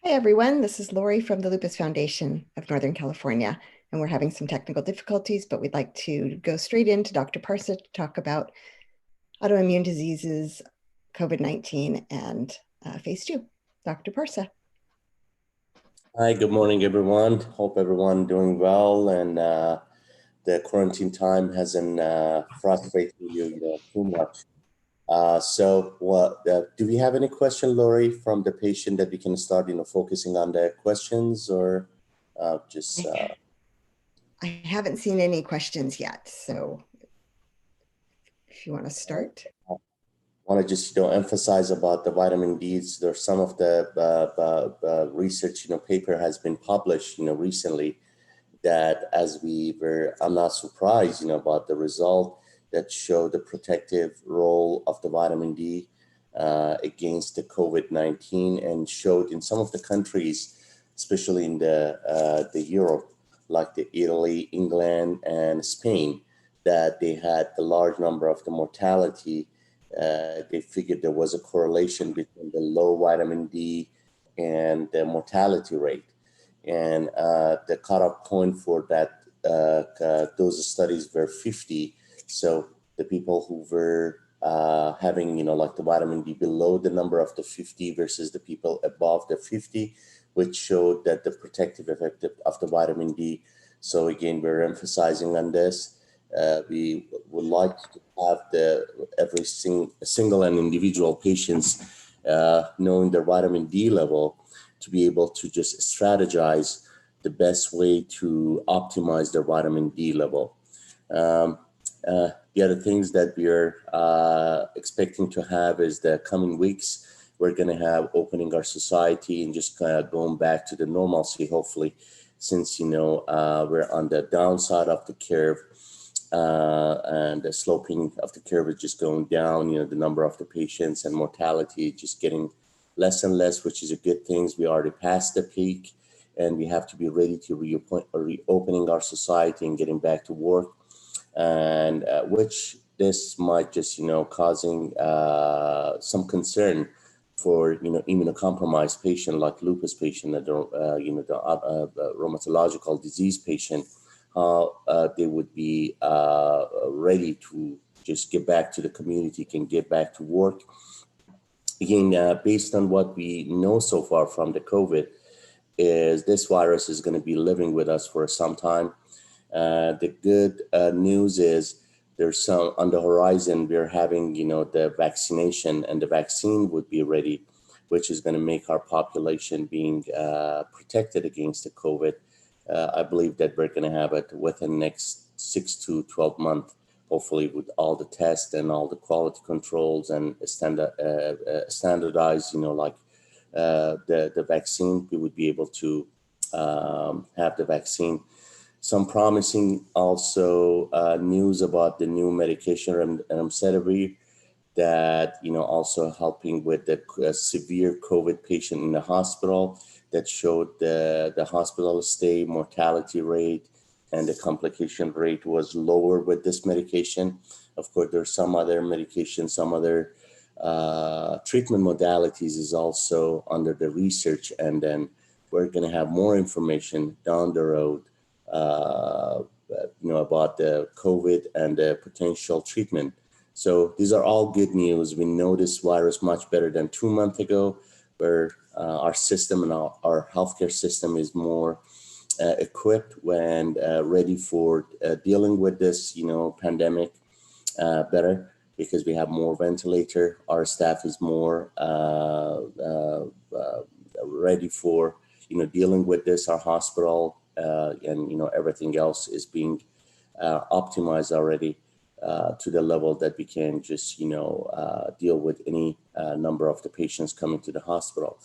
Hi, everyone. This is Lori from the Lupus Foundation of Northern California, and we're having some technical difficulties, but we'd like to go straight into Dr. Parsa to talk about autoimmune diseases, COVID-19, and phase 2. Dr. Parsa. Hi, good morning, everyone. Hope everyone doing well, and the quarantine time hasn't frustrated you too much. Do we have any question, Lori, from the patient that we can start, focusing on the questions, or just? I haven't seen any questions yet, so if you want to start. I want to just emphasize about the vitamin D's. There's some of the research paper has been published recently that I'm not surprised about the result that showed the protective role of the vitamin D against the COVID-19, and showed in some of the countries, especially in the Europe, like the Italy, England, and Spain, that they had the large number of the mortality. They figured there was a correlation between the low vitamin D and the mortality rate. And the cutoff point for that those studies were 50. So the people who were having, like the vitamin D below the number of the 50 versus the people above the 50, which showed that the protective effect of the vitamin D. So again, we're emphasizing on this. We would like to have every single and individual patients knowing their vitamin D level, to be able to just strategize the best way to optimize their vitamin D level. The other things that we're expecting to have is the coming weeks, we're going to have opening our society and just kind of going back to the normalcy, hopefully, since, we're on the downside of the curve, and the sloping of the curve is just going down, the number of the patients and mortality just getting less and less, which is a good thing. We already passed the peak, and we have to be ready to reopening our society and getting back to work, and which this might just, causing some concern for, immunocompromised patient like lupus patient, the rheumatological disease patient, how they would be ready to just get back to the community, can get back to work. Again, based on what we know so far from the COVID, is this virus is going to be living with us for some time. The good news is there's some on the horizon. We're having, the vaccination, and the vaccine would be ready, which is going to make our population being protected against the COVID. I believe that we're going to have it within the next 6 to 12 months. Hopefully, with all the tests and all the quality controls and standardized, the vaccine, we would be able to have the vaccine. Some promising also news about the new medication, remdesivir, that, also helping with the severe COVID patient in the hospital, that showed the hospital stay mortality rate and the complication rate was lower with this medication. Of course, there's some other medications, some other treatment modalities is also under the research, and then we're going to have more information down the road, about the COVID and the potential treatment. So these are all good news. We know this virus much better than 2 months ago, where our system and our healthcare system is more equipped and ready for dealing with this, pandemic better, because we have more ventilator. Our staff is more ready for, dealing with this. Our hospital and, everything else is being optimized already to the level that we can just, deal with any number of the patients coming to the hospital.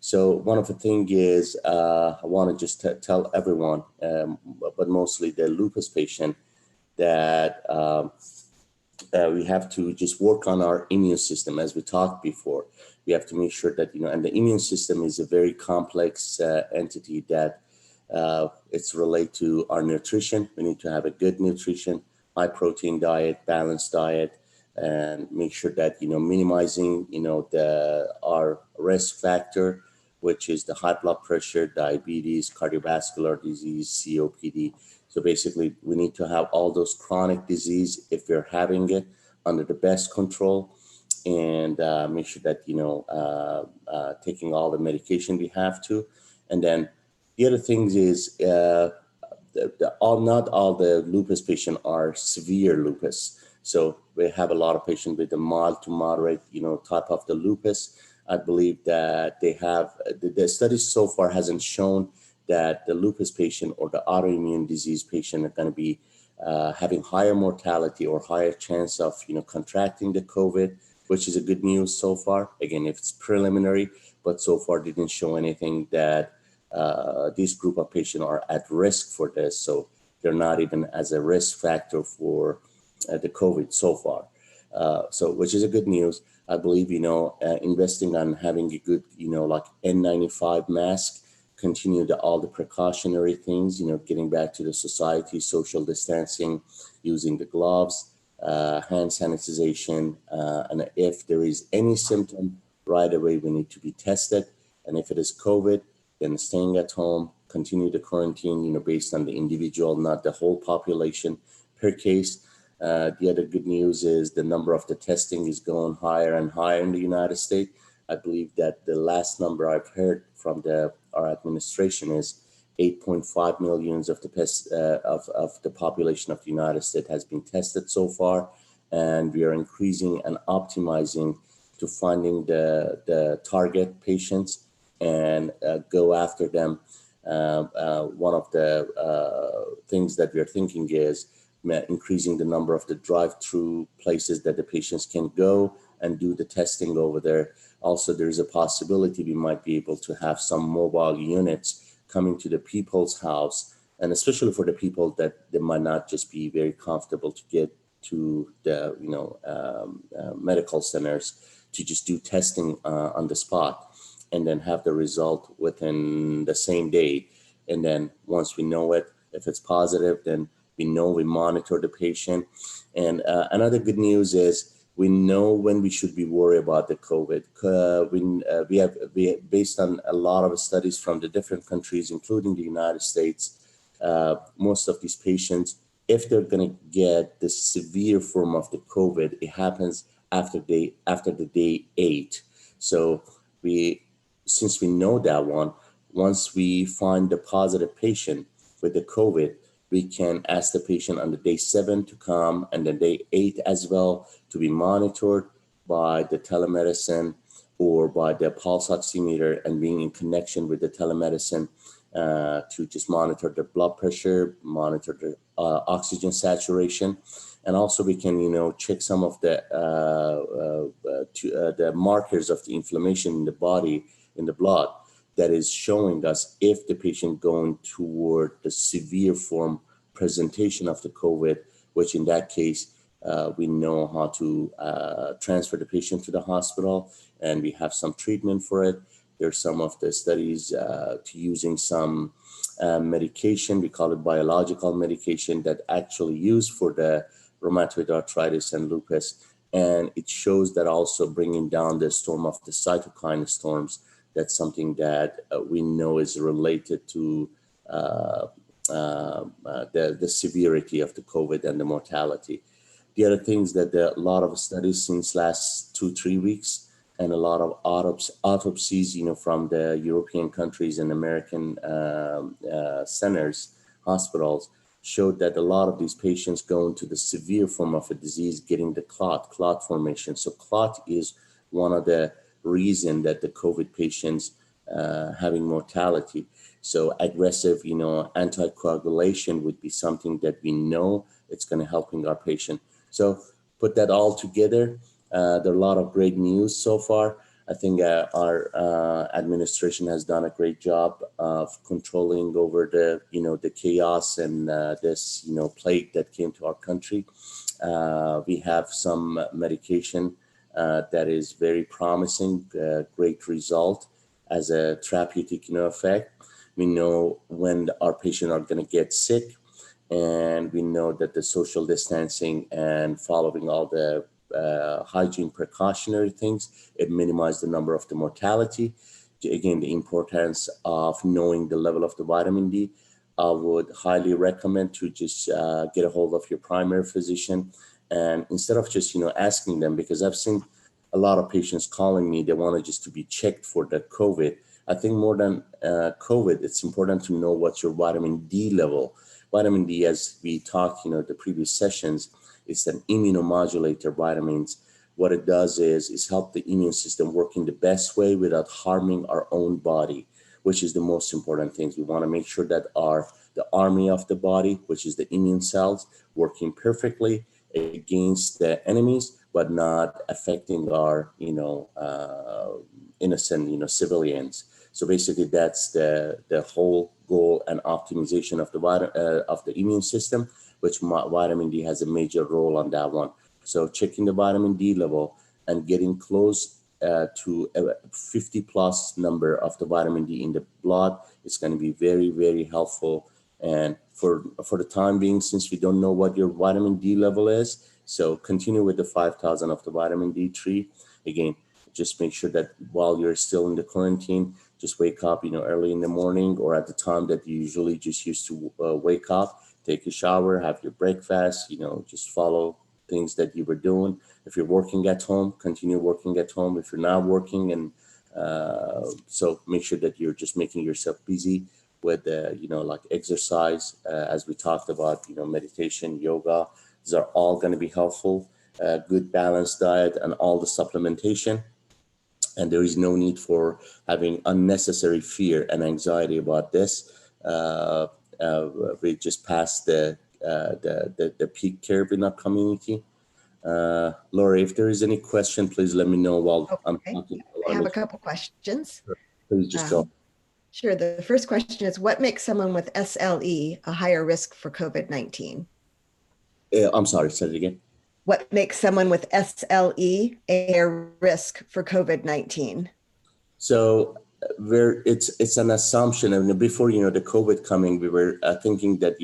So one of the things is, I want to just tell everyone, but mostly the lupus patient, that we have to just work on our immune system, as we talked before. We have to make sure that, and the immune system is a very complex entity that it's related to our nutrition. We need to have a good nutrition, high protein diet, balanced diet, and make sure that, minimizing, our risk factor, which is the high blood pressure, diabetes, cardiovascular disease, COPD. So basically, we need to have all those chronic disease, if we're having it, under the best control, and make sure that, taking all the medication we have to. And then the other things is, not all the lupus patients are severe lupus. So we have a lot of patients with the mild to moderate, type of the lupus. I believe that they have, the studies so far hasn't shown that the lupus patient or the autoimmune disease patient are going to be having higher mortality or higher chance of, contracting the COVID, which is a good news so far. Again, if it's preliminary, but so far didn't show anything that this group of patients are at risk for this. So they're not even as a risk factor for the COVID so far. So which is a good news. I believe, investing on having a good, like N95 mask, continue all the precautionary things, getting back to the society, social distancing, using the gloves, hand sanitization, and if there is any symptom, right away we need to be tested. And if it is COVID, then staying at home, continue the quarantine, based on the individual, not the whole population per case. The other good news is the number of the testing is going higher and higher in the United States. I believe that the last number I've heard from our administration is 8.5 million of the population of the United States has been tested so far, and we are increasing and optimizing to finding the target patients and go after them. One of the things that we are thinking is increasing the number of the drive-through places that the patients can go and do the testing over there. Also, there's a possibility we might be able to have some mobile units coming to the people's house, and especially for the people that they might not just be very comfortable to get to the medical centers to just do testing on the spot, and then have the result within the same day. And then once we know it, if it's positive, then we monitor the patient. And another good news is we know when we should be worried about the COVID. We have based on a lot of studies from the different countries, including the United States, most of these patients, if they're going to get the severe form of the COVID, it happens after the day 8. So since we know that once we find the positive patient with the COVID, we can ask the patient on the day 7 to come, and then day 8 as well, to be monitored by the telemedicine or by the pulse oximeter, and being in connection with the telemedicine to just monitor the blood pressure, monitor the oxygen saturation. And also we can, check some of the markers of the inflammation in the body, in the blood, that is showing us if the patient going toward the severe form presentation of the COVID, which in that case, we know how to transfer the patient to the hospital, and we have some treatment for it. There's some of the studies to using some medication, we call it biological medication, that actually used for the rheumatoid arthritis and lupus. And it shows that also bringing down the storm of the cytokine storms. That's something that we know is related to the severity of the COVID and the mortality. The other things that a lot of studies since last 2-3 weeks, and a lot of autopsies, from the European countries and American centers, hospitals, showed that a lot of these patients go into the severe form of a disease, getting the clot formation. So clot is one of the reason that the COVID patients having mortality. So aggressive, anticoagulation would be something that we know it's going to helping our patient. So put that all together. There are a lot of great news so far. I think our administration has done a great job of controlling over the chaos and this, plague that came to our country. We have some medication that is very promising, great result as a therapeutic, effect. We know when our patients are going to get sick, and we know that the social distancing and following all the hygiene precautionary things, it minimized the number of the mortality. again, the importance of knowing the level of the vitamin D, I would highly recommend to just get a hold of your primary physician. And instead of just, asking them, because I've seen a lot of patients calling me, they want to just to be checked for the COVID. I think more than COVID, it's important to know what's your vitamin D level. Vitamin D, as we talked, the previous sessions, it's an immunomodulator vitamins. What it does is help the immune system work in the best way without harming our own body, which is the most important things. We want to make sure that the army of the body, which is the immune cells, working perfectly against the enemies, but not affecting our, innocent, civilians. So basically, that's the whole goal and optimization of the immune system, which vitamin D has a major role on that one. So checking the vitamin D level and getting close to a 50 plus number of the vitamin D in the blood is going to be very, very helpful. And for the time being, since we don't know what your vitamin D level is, so continue with the 5,000 of the vitamin D3. Again, just make sure that while you're still in the quarantine, just wake up, early in the morning or at the time that you usually just used to wake up, take a shower, have your breakfast, just follow things that you were doing. If you're working at home, continue working at home. If you're not working, and so make sure that you're just making yourself busy with, like exercise, as we talked about, meditation, yoga. These are all going to be helpful. Good balanced diet and all the supplementation. And there is no need for having unnecessary fear and anxiety about this. We just passed the peak curve in our community. Laura, if there is any question, please let me know while I'm talking. I have a couple questions. Sure. Please just go. Sure. The first question is, what makes someone with SLE a higher risk for COVID-19? I'm sorry, say it again. What makes someone with SLE a higher risk for COVID-19? So it's an assumption. And before, the COVID coming, we were thinking that,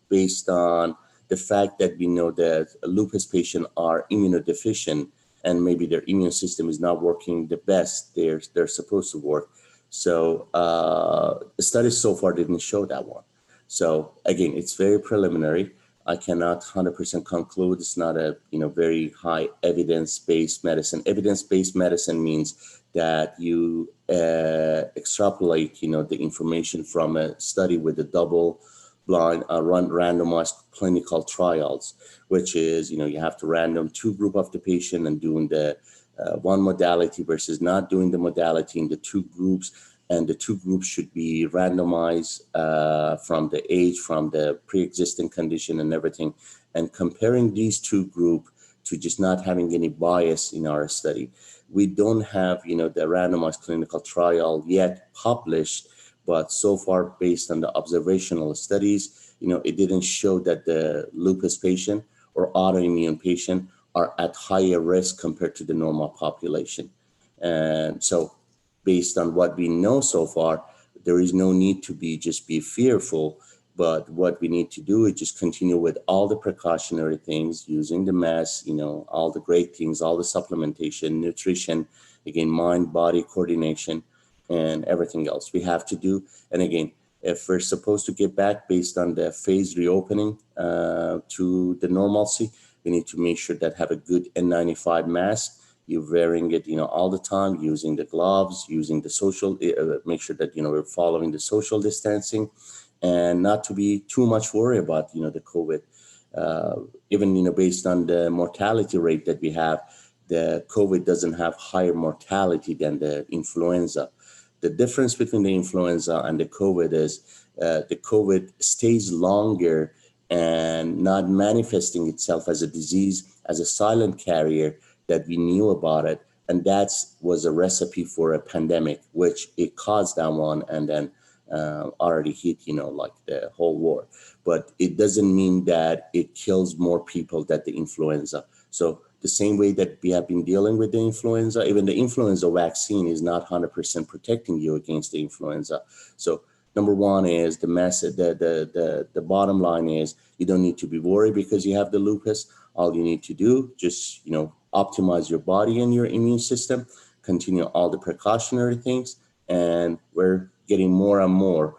based on the fact that we know that lupus patients are immunodeficient and maybe their immune system is not working the best they're supposed to work. So the studies so far didn't show that one. So again, it's very preliminary. I cannot 100% conclude. It's not a very high evidence-based medicine. Evidence-based medicine means that you extrapolate the information from a study with a double-blind randomized clinical trials, which is you have to random two group of the patient and doing the one modality versus not doing the modality in the two groups. And the two groups should be randomized from the age, from the pre-existing condition and everything. And comparing these two groups to just not having any bias in our study. We don't have, the randomized clinical trial yet published, but so far based on the observational studies, it didn't show that the lupus patient or autoimmune patient are at higher risk compared to the normal population. And so based on what we know so far, there is no need to be fearful, but what we need to do is just continue with all the precautionary things, using the mask, all the great things, all the supplementation, nutrition, again, mind-body coordination, and everything else we have to do. And again, if we're supposed to get back based on the phase reopening to the normalcy, we need to make sure that have a good N95 mask. You're wearing it, all the time, using the gloves, using the social, make sure that, we're following the social distancing, and not to be too much worried about, the COVID. Even, based on the mortality rate that we have, the COVID doesn't have higher mortality than the influenza. The difference between the influenza and the COVID is the COVID stays longer and not manifesting itself as a disease, as a silent carrier that we knew about it. And that was a recipe for a pandemic, which it caused that one and then already hit, like the whole war. But it doesn't mean that it kills more people than the influenza. So the same way that we have been dealing with the influenza, even the influenza vaccine is not 100% protecting you against the influenza. So number one is the message, the bottom line is you don't need to be worried because you have the lupus. All you need to do, just, optimize your body and your immune system, continue all the precautionary things, and we're getting more and more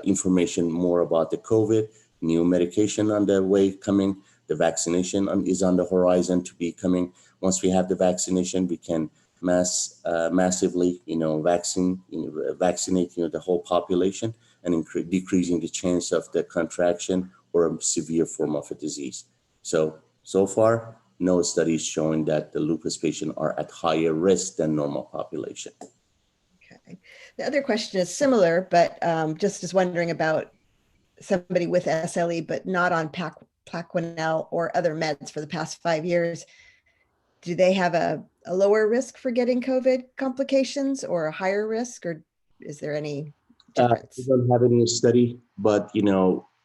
information more about the COVID, new medication on the way coming, the vaccination is on the horizon to be coming. Once we have the vaccination, we can massively, vaccinate, the whole population and decreasing the chance of the contraction or a severe form of a disease. So far, no studies showing that the lupus patients are at higher risk than normal population. Okay. The other question is similar, but just is wondering about somebody with SLE, but not on Plaquenil or other meds for the past 5 years. Do they have a lower risk for getting COVID complications or a higher risk, or is there any difference? We don't have any study, but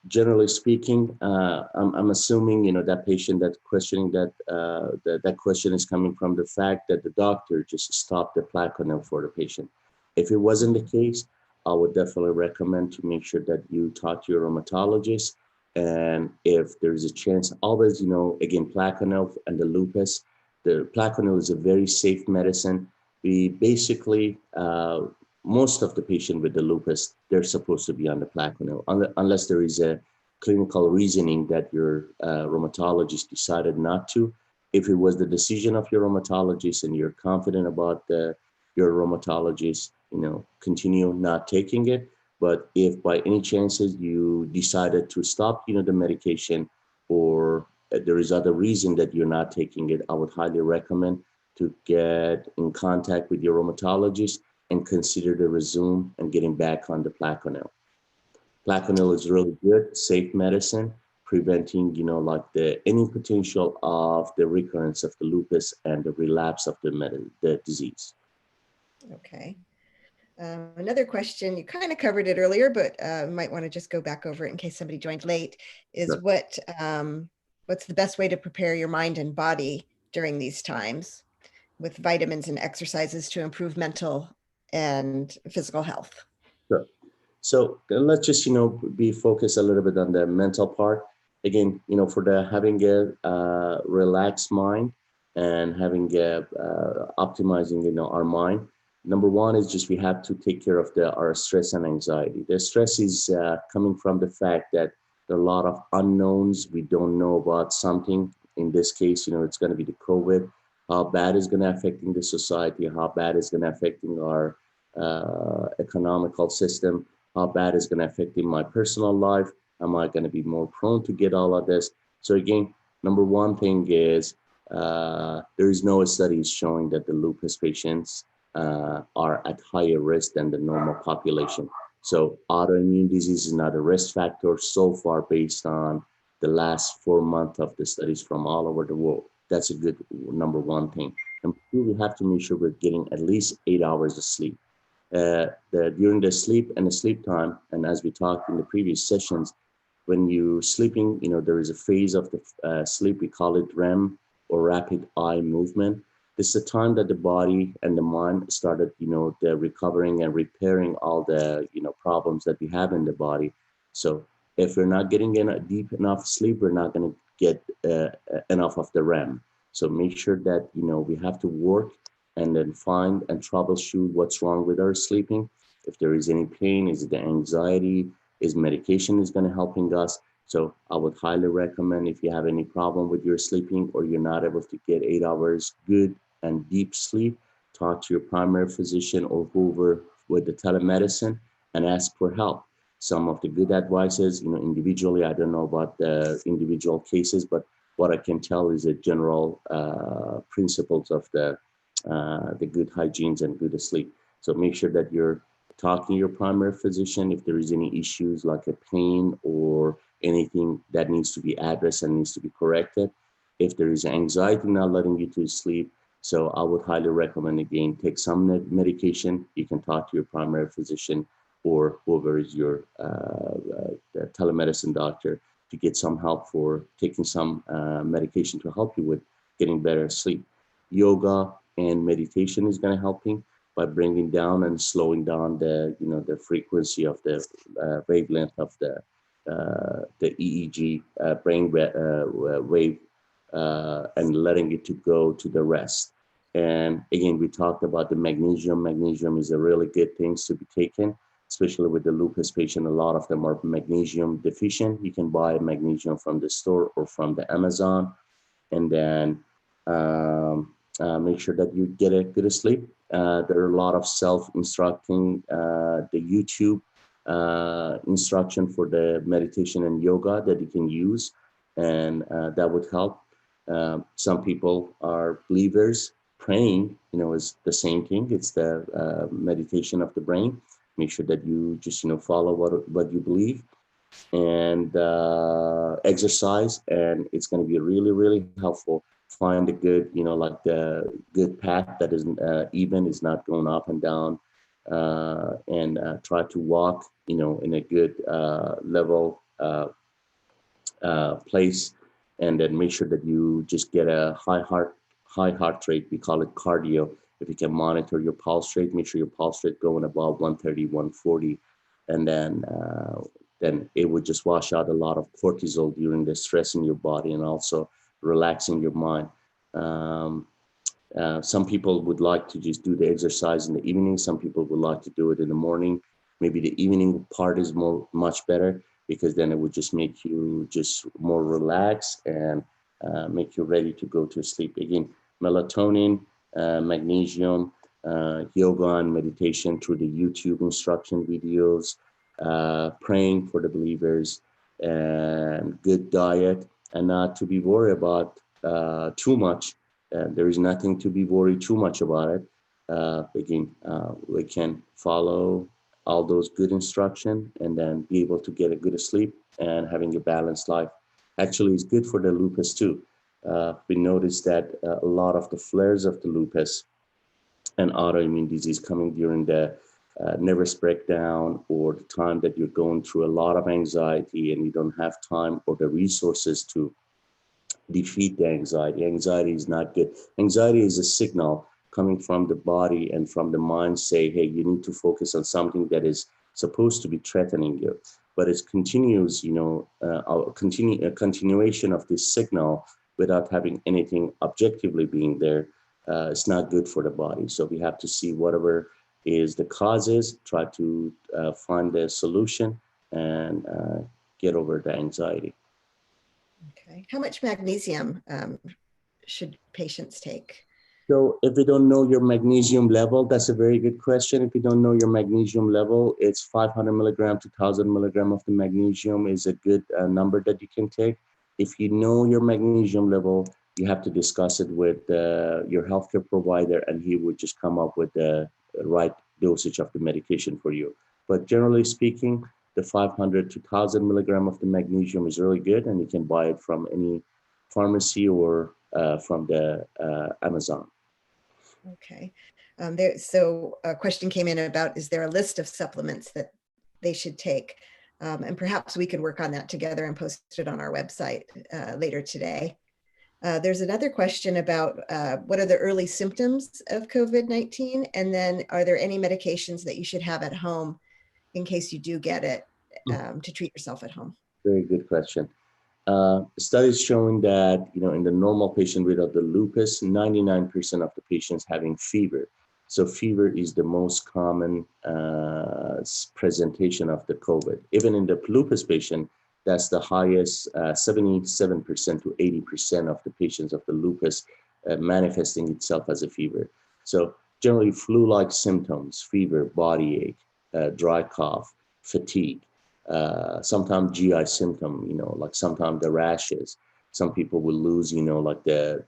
generally speaking, I'm assuming that patient that's questioning that question is coming from the fact that the doctor just stopped the Plaquenil for the patient. If it wasn't the case, I would definitely recommend to make sure that you talk to your rheumatologist. And if there's a chance, always, again, Plaquenil and the lupus, the Plaquenil is a very safe medicine. We basically, most of the patient with the lupus, they're supposed to be on the Plaquenil, unless there is a clinical reasoning that your rheumatologist decided not to. If it was the decision of your rheumatologist and you're confident about your rheumatologist, continue not taking it. But if by any chances you decided to stop, the medication, or there is other reason that you're not taking it, I would highly recommend to get in contact with your rheumatologist and consider to resume and getting back on the Plaquenil. Plaquenil is really good, safe medicine, preventing, any potential of the recurrence of the lupus and the relapse of the disease. Okay. Another question, you kind of covered it earlier, but might want to just go back over it in case somebody joined late, is sure. What's the best way to prepare your mind and body during these times with vitamins and exercises to improve mental and physical health? Sure. So let's just, be focused a little bit on the mental part. Again, for having a relaxed mind and having optimizing, our mind. Number one is just we have to take care of our stress and anxiety. The stress is coming from the fact that there are a lot of unknowns. We don't know about something. In this case, it's going to be the COVID. How bad is going to affecting the society? How bad is going to affecting our economical system? How bad is going to affecting my personal life? Am I going to be more prone to get all of this? So again, number one thing is there is no studies showing that the lupus patients are at higher risk than the normal population. So autoimmune disease is not a risk factor so far based on the last 4 months of the studies from all over the world. That's a good number one thing. Number two, we have to make sure we're getting at least 8 hours of sleep. During the sleep and the sleep time, and as we talked in the previous sessions, when you're sleeping, there is a phase of the sleep, we call it REM, or rapid eye movement. This is the time that the body and the mind started, the recovering and repairing all the, problems that we have in the body. So if we're not getting deep enough sleep, we're not going to get enough of the REM. So make sure that, we have to work and then find and troubleshoot what's wrong with our sleeping. If there is any pain, is it the anxiety, is medication is going to helping us? So I would highly recommend, if you have any problem with your sleeping or you're not able to get 8 hours good and deep sleep, talk to your primary physician or whoever with the telemedicine and ask for help. Some of the good advices, individually, I don't know about the individual cases, but what I can tell is the general principles of the good hygienes and good sleep. So make sure that you're talking to your primary physician if there is any issues like a pain or anything that needs to be addressed and needs to be corrected. If there is anxiety not letting you to sleep, so I would highly recommend, again, take some medication. You can talk to your primary physician or whoever is your telemedicine doctor to get some help for taking some medication to help you with getting better sleep. Yoga and meditation is going to help you by bringing down and slowing down the frequency of the wavelength of the EEG brain wave and letting it to go to the rest. And again, we talked about the magnesium. Magnesium is a really good thing to be taken, especially with the lupus patient. A lot of them are magnesium deficient. You can buy magnesium from the store or from the Amazon, and then make sure that you get a good sleep. There are a lot of self-instructing, the YouTube instruction for the meditation and yoga that you can use, and that would help. Some people are believers. Praying, is the same thing. It's the meditation of the brain. Make sure that you just, follow what you believe, and exercise, and it's going to be really, really helpful. Find a good, like the good path that isn't even, is not going up and down, and try to walk, in a good level place, and then make sure that you just get a high heart rate. We call it cardio. If you can monitor your pulse rate, make sure your pulse rate going above 130, 140, and then it would just wash out a lot of cortisol during the stress in your body, and also relaxing your mind. Some people would like to just do the exercise in the evening. Some people would like to do it in the morning. Maybe the evening part is much better, because then it would just make you just more relaxed and make you ready to go to sleep. Again, melatonin, magnesium, yoga and meditation through the YouTube instruction videos, praying for the believers, and good diet, and not to be worried about too much. There is nothing to be worried too much about it. Again, we can follow all those good instruction, and then be able to get a good sleep and having a balanced life. Actually, it's good for the lupus too. We noticed that a lot of the flares of the lupus and autoimmune disease coming during the nervous breakdown, or the time that you're going through a lot of anxiety and you don't have time or the resources to defeat the anxiety. Anxiety is not good. Anxiety is a signal coming from the body and from the mind, say, hey, you need to focus on something that is supposed to be threatening you. But it continues, a continuation of this signal without having anything objectively being there. It's not good for the body. So we have to see whatever is the causes, try to find the solution, and get over the anxiety. Okay. How much magnesium should patients take? So if you don't know your magnesium level, that's a very good question. If you don't know your magnesium level, it's 500 milligram to 1,000 milligram of the magnesium is a good number that you can take. If you know your magnesium level, you have to discuss it with your healthcare provider, and he would just come up with the right dosage of the medication for you. But generally speaking, the 500 to 1,000 milligram of the magnesium is really good, and you can buy it from any pharmacy or from the Amazon. Okay. So a question came in about, is there a list of supplements that they should take? And perhaps we could work on that together and post it on our website later today. There's another question about what are the early symptoms of COVID-19? And then are there any medications that you should have at home in case you do get it to treat yourself at home? Very good question. Studies showing that, in the normal patient without the lupus, 99% of the patients having fever. So fever is the most common presentation of the COVID. Even in the lupus patient, that's the highest, 77% to 80% of the patients of the lupus manifesting itself as a fever. So generally flu-like symptoms, fever, body ache, dry cough, fatigue. Sometimes GI symptom, like sometimes the rashes. Some people will lose, like the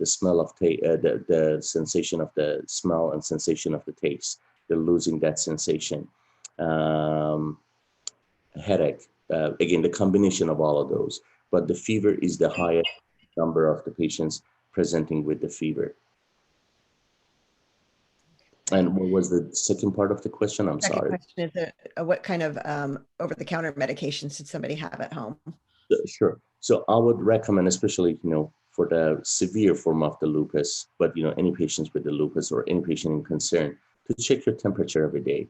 smell of the sensation of the smell and sensation of the taste. They're losing that sensation. Headache, again, the combination of all of those. But the fever is the highest number of the patients presenting with the fever. And what was the second part of the question? I'm sorry. Second question is what kind of over-the-counter medications should somebody have at home? Sure. So I would recommend, especially, for the severe form of the lupus, but, any patients with the lupus or any patient in concern, to check your temperature every day,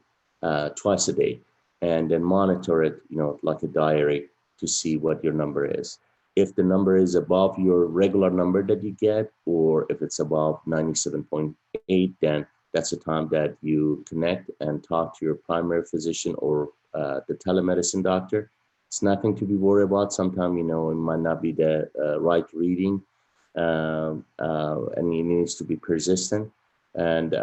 twice a day, and then monitor it, like a diary to see what your number is. If the number is above your regular number that you get, or if it's above 97.8, then that's the time that you connect and talk to your primary physician or the telemedicine doctor. It's nothing to be worried about. Sometimes, it might not be the right reading, and it needs to be persistent. And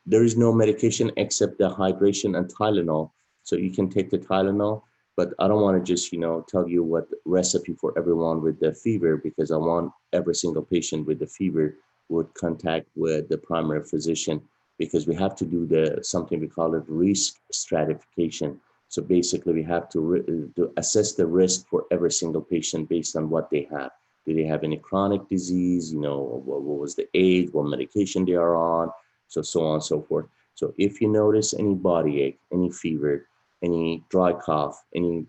there is no medication except the hydration and Tylenol. So you can take the Tylenol, but I don't want to just, tell you what recipe for everyone with the fever, because I want every single patient with the fever would contact with the primary physician, because we have to do something we call it risk stratification. So basically we have to assess the risk for every single patient based on what they have. Do they have any chronic disease? What was the age, what medication they are on, so on and so forth. So if you notice any body ache, any fever, any dry cough, any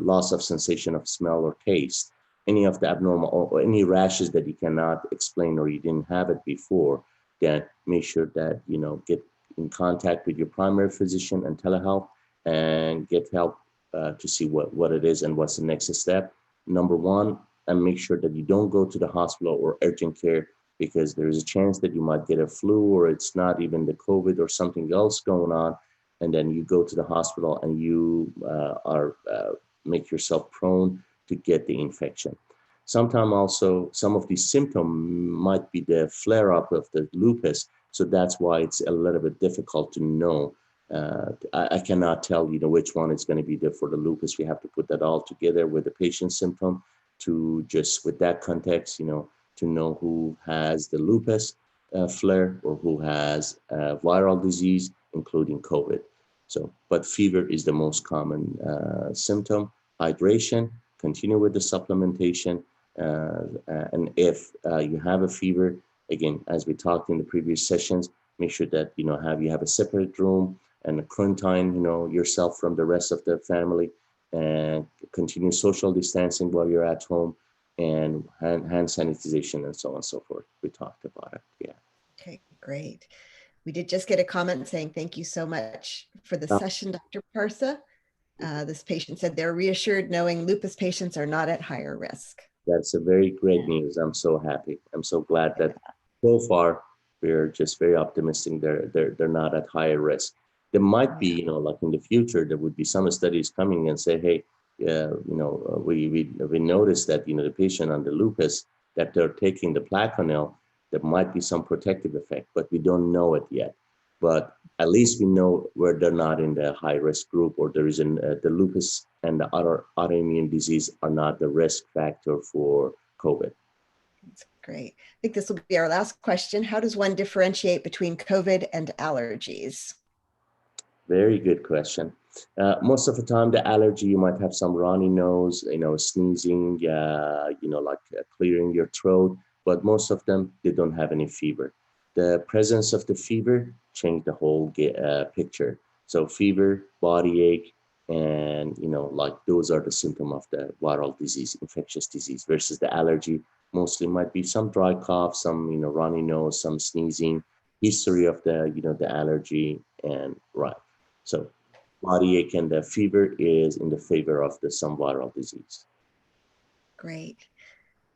loss of sensation of smell or taste, any of the abnormal or any rashes that you cannot explain or you didn't have it before, then make sure that, get in contact with your primary physician and telehealth and get help to see what it is and what's the next step. Number one, and make sure that you don't go to the hospital or urgent care, because there is a chance that you might get a flu, or it's not even the COVID or something else going on. And then you go to the hospital and you make yourself prone to get the infection. Sometimes also some of these symptoms might be the flare-up of the lupus. So that's why it's a little bit difficult to know. I cannot tell you which one is going to be there for the lupus. We have to put that all together with the patient's symptom to just, with that context, to know who has the lupus flare or who has viral disease, including COVID. So, but fever is the most common symptom. Hydration, continue with the supplementation. And if you have a fever, again, as we talked in the previous sessions, make sure that, you have a separate room and quarantine, yourself from the rest of the family, and continue social distancing while you're at home, and hand sanitization and so on and so forth. We talked about it. Yeah. Okay, great. We did just get a comment saying, thank you so much for the session, Dr. Parsa. This patient said they're reassured knowing lupus patients are not at higher risk. That's a very great news. I'm so happy. I'm so glad that so far we're just very optimistic they're not at higher risk. There might be, like in the future, there would be some studies coming and say, hey, we noticed that, the patient on the lupus, that they're taking the Plaquenil, there might be some protective effect, but we don't know it yet. But at least we know where they're not in the high risk group, or there is the lupus and the other autoimmune disease are not the risk factor for COVID. That's great. I think this will be our last question. How does one differentiate between COVID and allergies? Very good question. Most of the time, the allergy, you might have some runny nose, sneezing, like clearing your throat, but most of them, they don't have any fever. The presence of the fever changed the whole picture. So fever, body ache, and, like those are the symptoms of the viral disease, infectious disease, versus the allergy mostly might be some dry cough, some, runny nose, some sneezing, history of the, the allergy, and right. So body ache and the fever is in the favor of some viral disease. Great.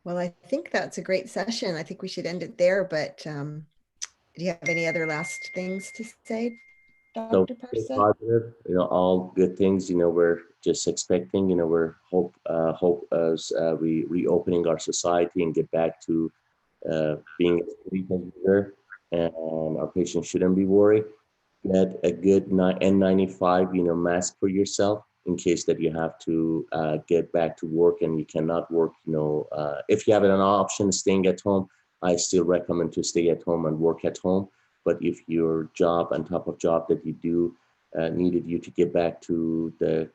Well, I think that's a great session. I think we should end it there, but do you have any other last things to say, Dr. Parsa? Positive, all good things, we're just expecting, we're hope as we reopening our society and get back to being a legal user, and our patients shouldn't be worried. Get a good N95, mask for yourself in case that you have to get back to work and you cannot work. If you have an option staying at home, I still recommend to stay at home and work at home. But if your job on top of job that you do needed you to get back to the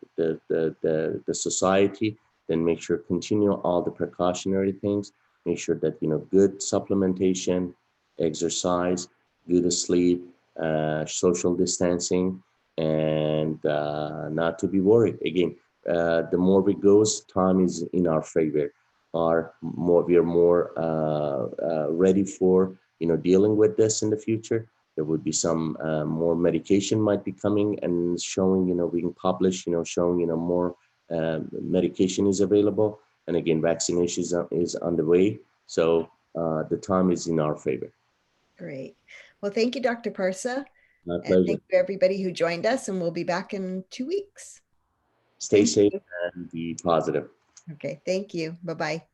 society, then make sure continue all the precautionary things. Make sure that good supplementation, exercise, good sleep, social distancing, and not to be worried. Again, the more we goes, time is in our favor. We are more ready for dealing with this in the future. There would be some more medication might be coming and showing being published, showing more medication is available, And again, vaccination is underway. So the time is in our favor. Great. Well, thank you, Dr. Parsa. My And pleasure. thank you, everybody who joined us. And we'll be back in 2 weeks. Stay Thank safe you. and be positive. Okay. Thank you. Bye-bye.